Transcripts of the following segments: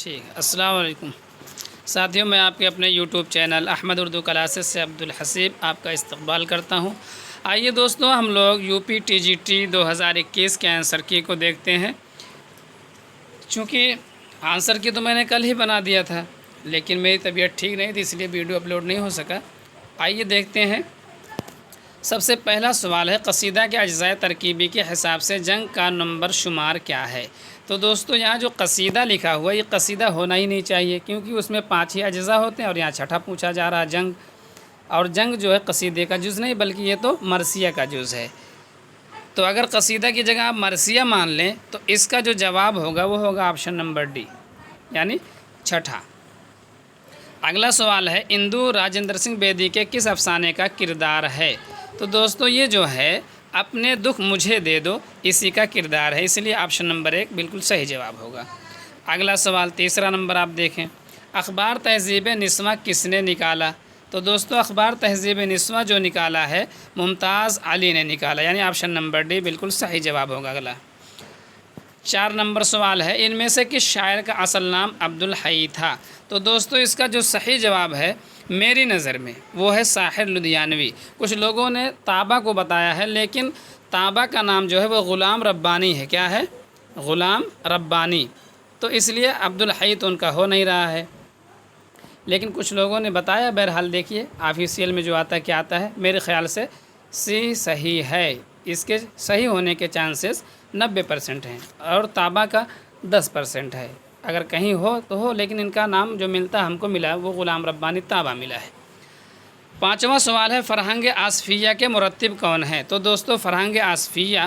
ٹھیک ہے۔ السلام علیکم ساتھیوں، میں آپ کے اپنے YouTube channel Ahmad Urdu classes سے عبدالحسیب آپ کا استقبال کرتا ہوں۔ آئیے دوستوں، ہم لوگ U P T G T 2021 کے آنسر کی کو دیکھتے ہیں۔ چونکہ آنسر کی تو میں نے کل ہی بنا دیا تھا، لیکن میری طبیعت ٹھیک نہیں تھی، اس لیے ویڈیو اپلوڈ نہیں ہو سکا۔ آئیے دیکھتے ہیں۔ سب سے پہلا سوال ہے، قصیدہ کے اجزاء ترکیبی کے حساب سے جنگ کا نمبر شمار کیا ہے؟ تو دوستو، یہاں جو قصیدہ لکھا ہوا ہے یہ قصیدہ ہونا ہی نہیں چاہیے، کیونکہ اس میں 5 ہی اجزاء ہوتے ہیں اور یہاں چھٹا پوچھا جا رہا ہے جنگ، اور جنگ جو ہے قصیدے کا جز نہیں بلکہ یہ تو مرثیہ کا جز ہے۔ تو اگر قصیدہ کی جگہ آپ مرثیہ مان لیں تو اس کا جو جواب ہوگا وہ ہوگا آپشن نمبر ڈی، یعنی چھٹا۔ اگلا سوال ہے، اندو راجندر سنگھ بیدی کے کس افسانے کا کردار ہے؟ تو دوستو، یہ جو ہے اپنے دکھ مجھے دے دو، اسی کا کردار ہے، اس لیے آپشن نمبر 1 بالکل صحیح جواب ہوگا۔ اگلا سوال، تیسرا نمبر آپ دیکھیں، اخبار تہذیب نسواں کس نے نکالا؟ تو دوستو، اخبار تہذیب نسواں جو نکالا ہے ممتاز علی نے نکالا، یعنی آپشن نمبر ڈی بالکل صحیح جواب ہوگا۔ اگلا 4 نمبر سوال ہے، ان میں سے کس شاعر کا اصل نام عبدالحی تھا؟ تو دوستو، اس کا جو صحیح جواب ہے میری نظر میں وہ ہے ساحر لدھیانوی۔ کچھ لوگوں نے طابہ کو بتایا ہے، لیکن طابہ کا نام جو ہے وہ غلام ربانی ہے۔ کیا ہے؟ غلام ربانی۔ تو اس لیے عبدالحی تو ان کا ہو نہیں رہا ہے، لیکن کچھ لوگوں نے بتایا۔ بہرحال دیکھیے آفیسیل میں جو آتا ہے کیا آتا ہے، میرے خیال سے سی صحیح ہے، اس کے صحیح ہونے کے چانسز 90% ہیں، اور طابہ کا 10% ہے۔ اگر کہیں ہو تو ہو، لیکن ان کا نام جو ملتا ہم کو ملا وہ غلام ربانی طابہ ملا ہے۔ 5واں سوال ہے، فرہنگ آصفیہ کے مرتب کون ہیں؟ تو دوستو، فرہنگ آصفیہ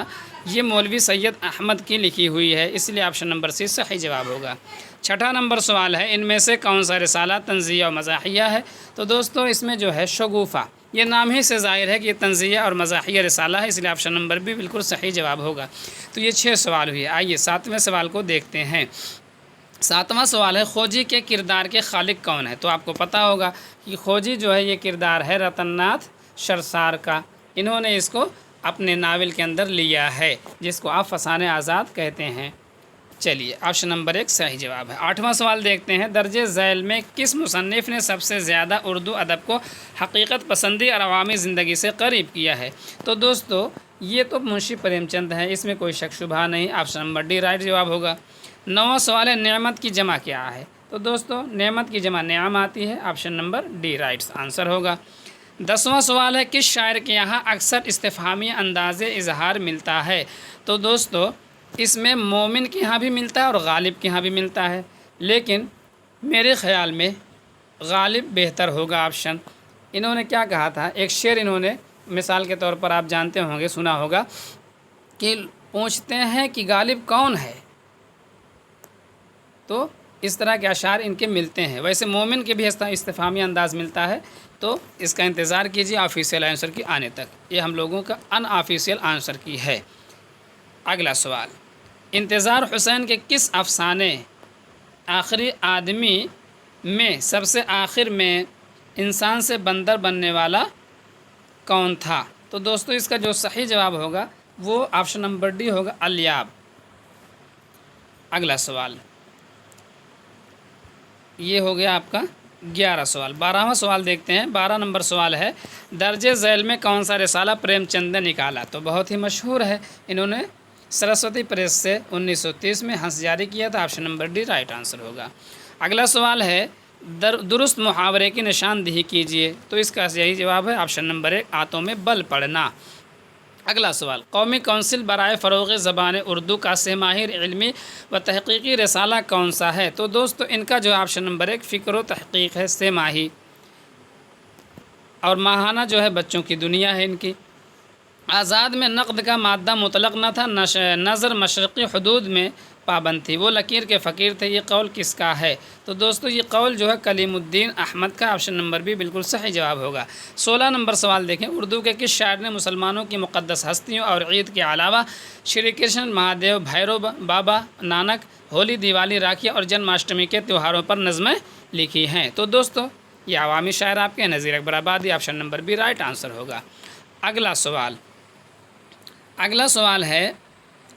یہ مولوی سید احمد کی لکھی ہوئی ہے، اس لیے آپشن نمبر سی صحیح جواب ہوگا۔ 6واں نمبر سوال ہے، ان میں سے کون سا رسالہ طنزیہ و مزاحیہ ہے؟ تو دوستو، اس میں جو ہے شگوفہ، یہ نام ہی سے ظاہر ہے کہ یہ طنزیہ اور مزاحیہ رسالہ ہے، اس لیے آپشن نمبر بھی بالکل صحیح جواب ہوگا۔ تو یہ 6 سوال ہوئے۔ آئیے 7ویں سوال کو دیکھتے ہیں۔ 7واں سوال ہے، کھوجی کے کردار کے خالق کون ہے؟ تو آپ کو پتہ ہوگا کہ کھوجی جو ہے یہ کردار ہے رتن ناتھ شرسار کا، انہوں نے اس کو اپنے ناول کے اندر لیا ہے، جس کو آپ فسانہ آزاد کہتے ہیں۔ چلیے، آپشن نمبر 1 صحیح جواب ہے۔ 8واں سوال دیکھتے ہیں، درج ذیل میں کس مصنف نے سب سے زیادہ اردو ادب کو حقیقت پسندی اور عوامی زندگی سے قریب کیا ہے؟ تو دوستو، یہ تو منشی پریم چند ہے، اس میں کوئی شک شبہ نہیں، آپشن نمبر ڈی رائٹ جواب ہوگا۔ 9واں سوال ہے، نعمت کی جمع کیا ہے؟ تو دوستو، نعمت کی جمع نعم آتی ہے، option number D right answer ہوگا۔ 10واں سوال ہے، کس شاعر کے یہاں اکثر استفہامی انداز اظہار ملتا ہے؟ تو دوستو، اس میں مومن کے یہاں بھی ملتا ہے اور غالب کے یہاں بھی ملتا ہے، لیکن میرے خیال میں غالب بہتر ہوگا آپشن۔ انہوں نے کیا کہا تھا، ایک شعر انہوں نے مثال کے طور پر آپ جانتے ہوں گے، سنا ہوگا کہ پوچھتے ہیں کہ غالب کون ہے، تو اس طرح کے اشعار ان کے ملتے ہیں۔ ویسے مومن کے بھی استفہامی انداز ملتا ہے، تو اس کا انتظار کیجیے آفیشیل آنسر کی آنے تک، یہ ہم لوگوں کا ان آفیشیل آنسر کی ہے۔ اگلا سوال، انتظار حسین کے کس افسانے آخری آدمی میں سب سے آخر میں انسان سے بندر بننے والا کون تھا؟ تو دوستو، اس کا جو صحیح جواب ہوگا وہ آپشن نمبر ڈی ہوگا، الیاب۔ اگلا سوال، یہ ہو گیا آپ کا 11 سوال۔ 12واں سوال دیکھتے ہیں۔ 12 نمبر سوال ہے، درج ذیل میں کون سا رسالہ پریم چند نے نکالا؟ تو بہت ہی مشہور ہے، انہوں نے سرسوتی پریس سے 1930 میں ہنس جاری کیا تھا، option number D right answer ہوگا۔ اگلا سوال ہے، درست محاورے کی نشاندہی کیجیے؟ تو اس کا یہی جواب ہے آپشن نمبر 1، آتوں میں بل پڑنا۔ اگلا سوال، قومی کونسل برائے فروغ زبان اردو کا سہ ماہی علمی و تحقیقی رسالہ کون سا ہے؟ تو دوستو، ان کا جو آپشن نمبر 1 فکر و تحقیق ہے، سہ ماہی، اور ماہانہ جو ہے بچوں کی دنیا ہے ان کی۔ آزاد میں نقد کا مادہ مطلق نہ تھا، نظر مشرقی حدود میں پابند تھی، وہ لکیر کے فقیر تھے، یہ قول کس کا ہے؟ تو دوستو، یہ قول جو ہے کلیم الدین احمد کا، آپشن نمبر بھی بالکل صحیح جواب ہوگا۔ 16 نمبر سوال دیکھیں، اردو کے کس شاعر نے مسلمانوں کی مقدس ہستیوں اور عید کے علاوہ شری کرشن، مہادیو، بھیرو بابا، نانک، ہولی، دیوالی، راکھی اور جنم اشٹمی کے تہواروں پر نظمیں لکھی ہیں؟ تو دوستو، یہ عوامی شاعر آپ کے نذیر اکبر آبادی، آپشن نمبر بھی رائٹ آنسر ہوگا۔ اگلا سوال ہے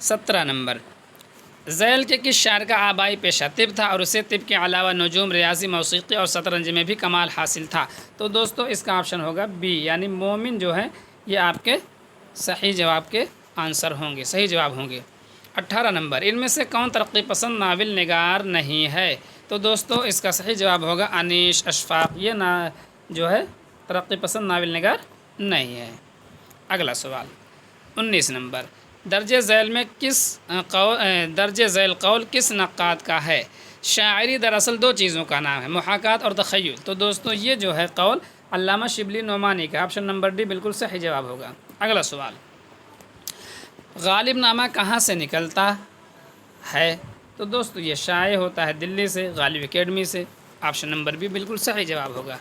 17 نمبر، ذیل کے کس شاعر کا آبائی پیشہ طب تھا اور اسے طب کے علاوہ نجوم، ریاضی، موسیقی اور شطرنج میں بھی کمال حاصل تھا؟ تو دوستو اس کا آپشن ہوگا بی، یعنی مومن جو ہے یہ آپ کے صحیح جواب کے آنسر ہوں گے، صحیح جواب ہوں گے۔ 18 نمبر، ان میں سے کون ترقی پسند ناول نگار نہیں ہے؟ تو دوستو اس کا صحیح جواب ہوگا انیش اشفاق، یہ جو ہے ترقی پسند ناول نگار نہیں ہے۔ اگلا سوال 19 نمبر، درج ذیل میں درج ذیل قول کس نقاد کا ہے؟ شاعری دراصل دو چیزوں کا نام ہے، محاکات اور تخیل۔ تو دوستو یہ جو ہے قول علامہ شبلی نعمانی کا، آپشن نمبر ڈی بالکل صحیح جواب ہوگا۔ اگلا سوال، غالب نامہ کہاں سے نکلتا ہے؟ تو دوستو یہ شائع ہوتا ہے دلی سے، غالب اکیڈمی سے، آپشن نمبر بی بالکل صحیح جواب ہوگا۔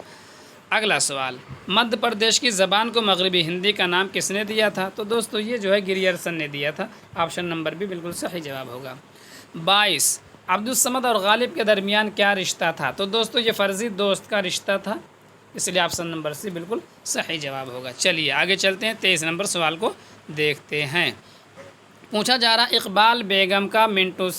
اگلا سوال، مدھیہ پردیش کی زبان کو مغربی ہندی کا نام کس نے دیا تھا؟ تو دوستو یہ جو ہے گریرسن نے دیا تھا، آپشن نمبر بی بالکل صحیح جواب ہوگا۔ 22، عبدالصمد اور غالب کے درمیان کیا رشتہ تھا؟ تو دوستو یہ فرضی دوست کا رشتہ تھا، اس لیے آپشن نمبر سی بالکل صحیح جواب ہوگا۔ چلیے آگے چلتے ہیں، 23 نمبر سوال کو دیکھتے ہیں۔ پوچھا جا رہا اقبال بیگم کا منٹو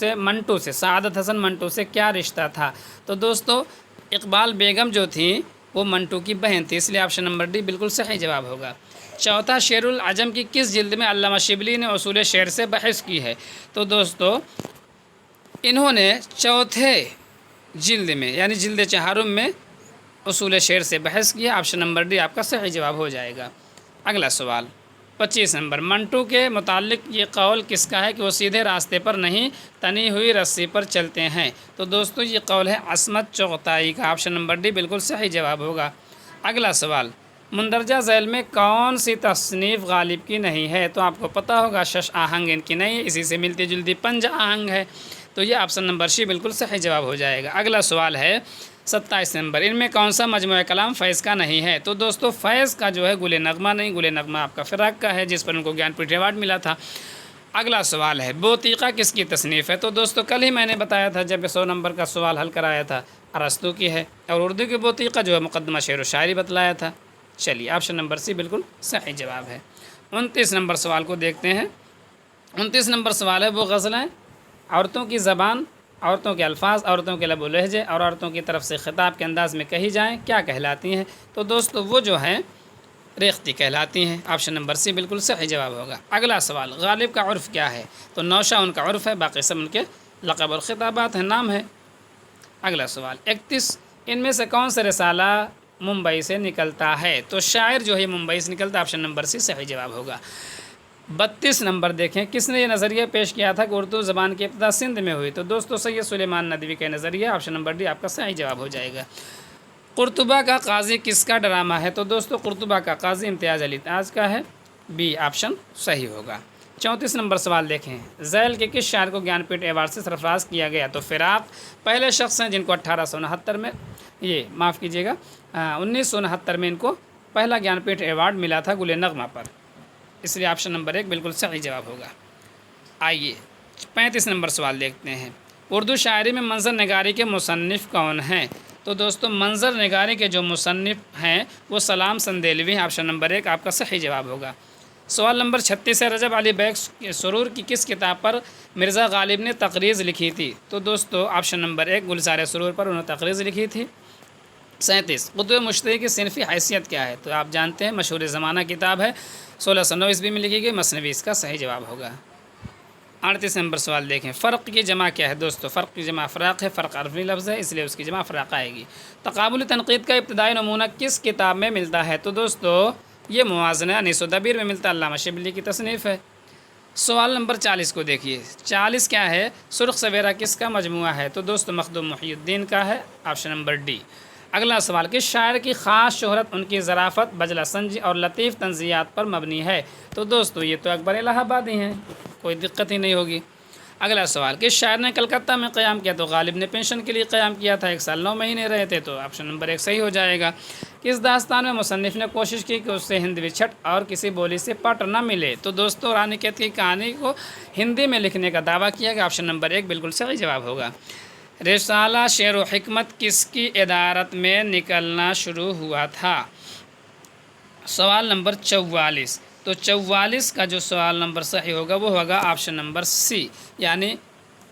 سے سعادت حسن منٹو سے کیا رشتہ تھا؟ تو دوستو اقبال بیگم جو تھیں وہ منٹو کی بہن تھی، اس لیے آپشن نمبر ڈی بالکل صحیح جواب ہوگا۔ چوتھا، شعر العجم کی کس جلد میں علامہ شبلی نے اصول شعر سے بحث کی ہے؟ تو دوستو انہوں نے چوتھے جلد میں یعنی جلد چہارم میں اصول شعر سے بحث کیا، آپشن نمبر ڈی آپ کا صحیح جواب ہو جائے گا۔ اگلا سوال 25 نمبر، منٹو کے متعلق یہ قول کس کا ہے کہ وہ سیدھے راستے پر نہیں تنی ہوئی رسی پر چلتے ہیں؟ تو دوستو یہ قول ہے عصمت چغتائی کا، آپشن نمبر ڈی بالکل صحیح جواب ہوگا۔ اگلا سوال، مندرجہ ذیل میں کون سی تصنیف غالب کی نہیں ہے؟ تو آپ کو پتہ ہوگا شش آہنگ ان کی نہیں ہے، اسی سے ملتی جلتی پنج آہنگ ہے، تو یہ آپشن نمبر سی بالکل صحیح جواب ہو جائے گا۔ اگلا سوال ہے 27 نمبر، ان میں کون سا مجموعہ کلام فیض کا نہیں ہے؟ تو دوستو فیض کا جو ہے گل نغمہ نہیں، گل نغمہ آپ کا فراق کا ہے جس پر ان کو گیان پیٹھ ایوارڈ ملا تھا۔ اگلا سوال ہے بوتیقہ کس کی تصنیف ہے؟ تو دوستو کل ہی میں نے بتایا تھا جب 100 نمبر کا سوال حل کرایا تھا، ارسطو کی ہے، اور اردو کی بوتیقہ جو ہے مقدمہ شعر و شاعری بتلایا تھا۔ چلیے آپشن نمبر سی بالکل صحیح جواب ہے۔ 29 نمبر سوال کو دیکھتے ہیں۔ 29 نمبر سوال ہے وہ غزلیں عورتوں کی زبان، عورتوں کے الفاظ، عورتوں کے لب و لہجے اور عورتوں کی طرف سے خطاب کے انداز میں کہی جائیں کیا کہلاتی ہیں؟ تو دوستو وہ جو ہیں ریختی کہلاتی ہیں، آپشن نمبر سی بالکل صحیح جواب ہوگا۔ اگلا سوال، غالب کا عرف کیا ہے؟ تو نوشہ ان کا عرف ہے، باقی سب ان کے لقب اور خطابات ہیں، نام ہے۔ اگلا سوال 31، ان میں سے کون سا رسالہ ممبئی سے نکلتا ہے؟ تو شاعر جو ہے ممبئی سے نکلتا ہے، آپشن نمبر سی صحیح جواب ہوگا۔ 32 نمبر دیکھیں، کس نے یہ نظریہ پیش کیا تھا کہ اردو زبان کی ابتدا سندھ میں ہوئی؟ تو دوستو سید سلیمان ندوی کا نظریہ، آپشن نمبر ڈی آپ کا صحیح جواب ہو جائے گا۔ قرطبہ کا قاضی کس کا ڈرامہ ہے؟ تو دوستو قرطبہ کا قاضی امتیاز علی تاج کا ہے، بی آپشن صحیح ہوگا۔ 34 نمبر سوال دیکھیں، ذیل کے کس شاعر کو گیان پیٹھ ایوارڈ سے سرفراز کیا گیا؟ تو فراق پہلے شخص ہیں جن کو 1869 میں 1969 میں ان کو پہلا گیان پیٹھ ایوارڈ ملا تھا گل نغمہ پر، اس لیے آپشن نمبر 1 بالکل صحیح جواب ہوگا۔ آئیے 35 نمبر سوال دیکھتے ہیں، اردو شاعری میں منظر نگاری کے مصنف کون ہیں؟ تو دوستو منظر نگاری کے جو مصنف ہیں وہ سلام سندیلوی ہیں، آپشن نمبر 1 آپ کا صحیح جواب ہوگا۔ سوال نمبر 36 ہے، رجب علی بیگ سرور کی کس کتاب پر مرزا غالب نے تقریض لکھی تھی؟ تو دوستو آپشن نمبر 1 گلزار سرور پر انہوں نے تقریض لکھی تھی۔ 37، قطب مشتری کی صنفی حیثیت کیا ہے؟ تو آپ جانتے ہیں مشہور زمانہ کتاب ہے، 1609 عیسوی میں لکھی گئی، مثنوی اس کا صحیح جواب ہوگا۔ 38 نمبر سوال دیکھیں، فرق کی جمع کیا ہے؟ دوستو فرق کی جمع افراق ہے، فرق عربی لفظ ہے اس لیے اس کی جمع افراق آئے گی۔ تقابل تنقید کا ابتدائی نمونہ کس کتاب میں ملتا ہے؟ تو دوستو یہ موازنہ انیس و دبیر میں ملتا ہے، علامہ شبلی کی تصنیف ہے۔ سوال نمبر 40 کو دیکھیے، 40 کیا ہے؟ سرخ سویرا کس کا مجموعہ ہے؟ تو دوستو مخدوم محی الدین کا ہے، آپشن نمبر ڈی۔ اگلا سوال، کس شاعر کی خاص شہرت ان کی ظرافت، بجلہ سنجی اور لطیف طنزیات پر مبنی ہے؟ تو دوستو یہ تو اکبر الہ آبادی ہیں، کوئی دقت ہی نہیں ہوگی۔ اگلا سوال، کس شاعر نے کلکتہ میں قیام کیا؟ تو غالب نے پینشن کے لیے قیام کیا تھا، 1 سال 9 مہینے رہے تھے، تو آپشن نمبر 1 صحیح ہو جائے گا۔ کس داستان میں مصنف نے کوشش کی کہ اس سے ہندوی چھٹ اور کسی بولی سے پٹ نہ ملے؟ تو دوستو رانی کیت کی کہانی کو ہندی میں لکھنے کا دعویٰ کیا گیا، آپشن نمبر 1 بالکل صحیح جواب ہوگا۔ رسالہ شعر و حکمت کس کی ادارت میں نکلنا شروع ہوا تھا؟ سوال نمبر 44، تو 44 کا جو سوال نمبر صحیح ہوگا وہ ہوگا آپشن نمبر سی، یعنی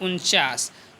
49।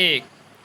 1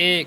1,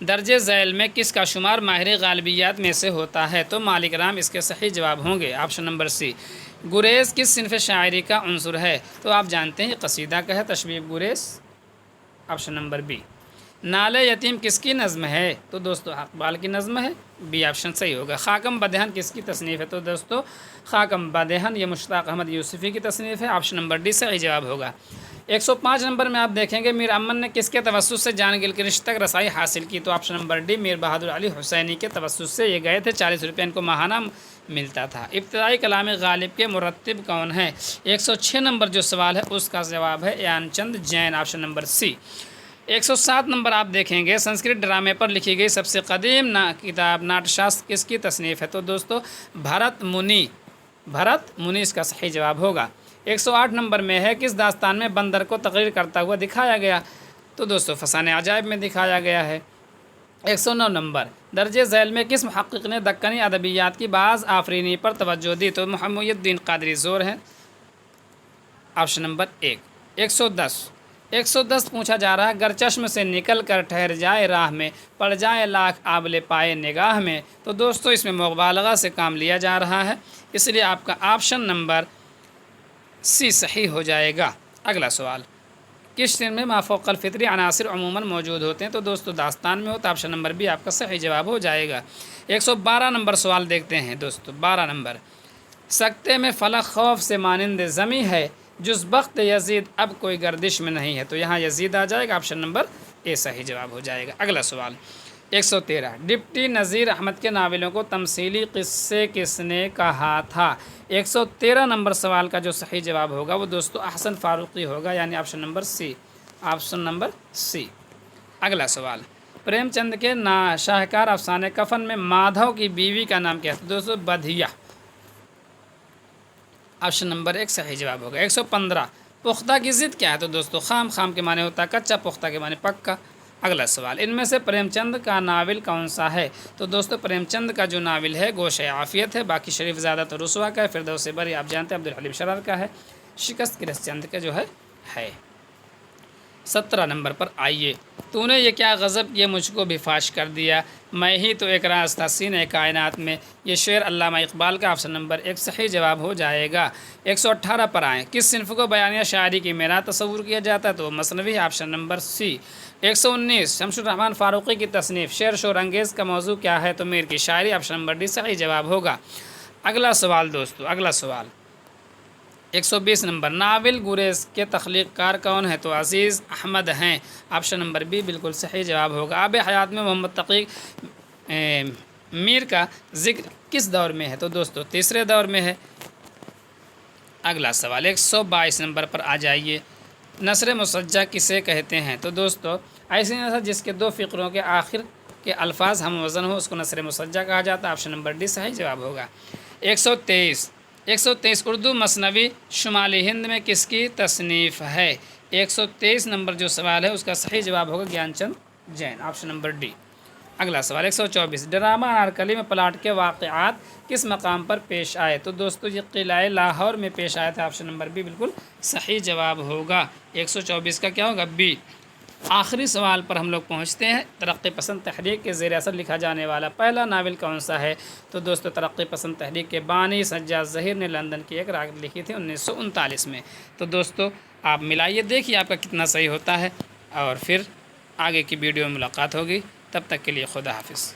درج ذیل میں کس کا شمار ماہر غالبیات میں سے ہوتا ہے؟ تو مالک رام اس کے صحیح جواب ہوں گے، آپشن نمبر سی۔ گریز کس صنف شاعری کا عنصر ہے؟ تو آپ جانتے ہیں قصیدہ کا ہے، تشبیب گریز، آپشن نمبر بی۔ نالے یتیم کس کی نظم ہے؟ تو دوستو اقبال کی نظم ہے، بی آپشن صحیح ہوگا۔ خاکم بدہن کس کی تصنیف ہے؟ تو دوستو خاکم بدہن یہ مشتاق احمد یوسفی کی تصنیف ہے، آپشن نمبر ڈی صحیح جواب ہوگا۔ 105 نمبر میں آپ دیکھیں گے میر امن نے کس کے توسط سے جان گلکرش تک رسائی حاصل کی؟ تو آپشن نمبر ڈی میر بہادر علی حسینی کے توسط سے یہ گئے تھے، 40 روپے ان کو ماہانہ ملتا تھا۔ ابتدائی کلام غالب کے مرتب کون ہیں؟ 106 نمبر جو سوال ہے اس کا جواب ہے ایان چند جین، آپشن نمبر سی۔ 107 نمبر آپ دیکھیں گے سنسکرت ڈرامے پر لکھی گئی سب سے قدیم کتاب ناٹ شاستر کس کی تصنیف ہے؟ تو دوستو بھرت منی اس کا صحیح جواب ہوگا۔ 108 نمبر میں ہے کس داستان میں بندر کو تقریر کرتا ہوا دکھایا گیا؟ تو دوستو فسانہ عجائب میں دکھایا گیا ہے۔ 109 نمبر درج ذیل میں کس محقق نے دکنی ادبیات کی بعض آفرینی پر توجہ دی؟ تو محی الدین قادری زور ہے، آپشن نمبر 1۔ 110 پوچھا جا رہا ہے گر چشم سے نکل کر ٹھہر جائے راہ میں، پڑ جائے لاکھ آبلے پائے نگاہ میں۔ تو دوستو اس میں مبالغہ سے کام لیا جا رہا ہے، اس لیے آپ کا آپشن نمبر سی صحیح ہو جائے گا۔ اگلا سوال، کس شعر میں مافوق الفطری عناصر عموماً موجود ہوتے ہیں؟ تو دوستو داستان میں ہوتا، آپشن نمبر بی آپ کا صحیح جواب ہو جائے گا۔ 112 نمبر سوال دیکھتے ہیں دوستو، 12 نمبر سکتے میں فلک خوف سے مانند زمیں ہے، جز بخت یزید اب کوئی گردش میں نہیں ہے۔ تو یہاں یزید آ جائے گا، آپشن نمبر اے صحیح جواب ہو جائے گا۔ اگلا سوال 113 ڈپٹی نذیر احمد کے ناولوں کو تمثیلی قصے کس نے کہا تھا؟ 113 نمبر سوال کا جو صحیح جواب ہوگا وہ دوستو احسن فاروقی ہوگا، یعنی آپشن نمبر سی، آپشن نمبر سی۔ اگلا سوال پریم چند کے شاہکار افسانے کفن میں مادھو کی بیوی کا نام کیا ہے؟ دوستو بدھیا، آپشن نمبر 1 صحیح جواب ہوگا۔ 115 پختہ کی ضد کیا ہے؟ تو دوستو خام کے معنی ہوتا ہے کچا، پختہ کے معنی پکا۔ اگلا سوال ان میں سے پریم چند کا ناول کون سا ہے؟ تو دوستو پریم چند کا جو ناول ہے گوشِ عافیت ہے، باقی شریف زیادہ تو رسوا کا ہے، فردوس بری آپ جانتے ہیں عبدالحلیم شرر کا ہے، شکست کرس چند کا جو ہے 17 نمبر پر آئیے، تو نے یہ کیا غضب یہ مجھ کو بھی فاش کر دیا، میں ہی تو ایک راز تھا سینہ کائنات میں۔ یہ شعر علامہ اقبال کا، آپشن نمبر 1 صحیح جواب ہو جائے گا۔ 118 پر آئیں، کس صنف کو بیانیہ شاعری کی معراج تصور کیا جاتا ہے؟ تو مثنوی، آپشن نمبر سی۔ 119 شمس الرحمن فاروقی کی تصنیف شعر شور انگیز کا موضوع کیا ہے؟ تو میر کی شاعری، آپشن نمبر ڈی صحیح جواب ہوگا۔ اگلا سوال دوستو، اگلا سوال 120 نمبر ناول گریز کے تخلیق کار کون ہے؟ تو عزیز احمد ہیں، آپشن نمبر بی بالکل صحیح جواب ہوگا۔ آب حیات میں محمد تقی میر کا ذکر کس دور میں ہے؟ تو دوستو تیسرے دور میں ہے۔ اگلا سوال 122 نمبر پر آ جائیے، نثر مسجع کسے کہتے ہیں؟ تو دوستو ایسی نثر جس کے 2 فقروں کے آخر کے الفاظ ہم وزن ہو اس کو نثر مسجع کہا جاتا ہے، آپشن نمبر ڈی صحیح جواب ہوگا۔ 123 اردو مثنوی شمالی ہند میں کس کی تصنیف ہے؟ 123 نمبر جو سوال ہے اس کا صحیح جواب ہوگا گیان چند جین، آپشن نمبر ڈی۔ اگلا سوال 124 ڈرامہ انارکلی میں پلاٹ کے واقعات کس مقام پر پیش آئے؟ تو دوستو یہ قلعہ لاہور میں پیش آئے تھے، آپشن نمبر بی بالکل صحیح جواب ہوگا۔ 124 کا کیا ہوگا؟ بی۔ آخری سوال پر ہم لوگ پہنچتے ہیں، ترقی پسند تحریک کے زیر اثر لکھا جانے والا پہلا ناول کون سا ہے؟ تو دوستو ترقی پسند تحریک کے بانی سجاد ظہیر نے لندن کی ایک رات لکھی تھی 1939 میں۔ تو دوستو آپ ملائیے، دیکھیے آپ کا کتنا صحیح ہوتا ہے، اور پھر آگے کی ویڈیو میں ملاقات ہوگی، تب تک کے لیے خدا حافظ۔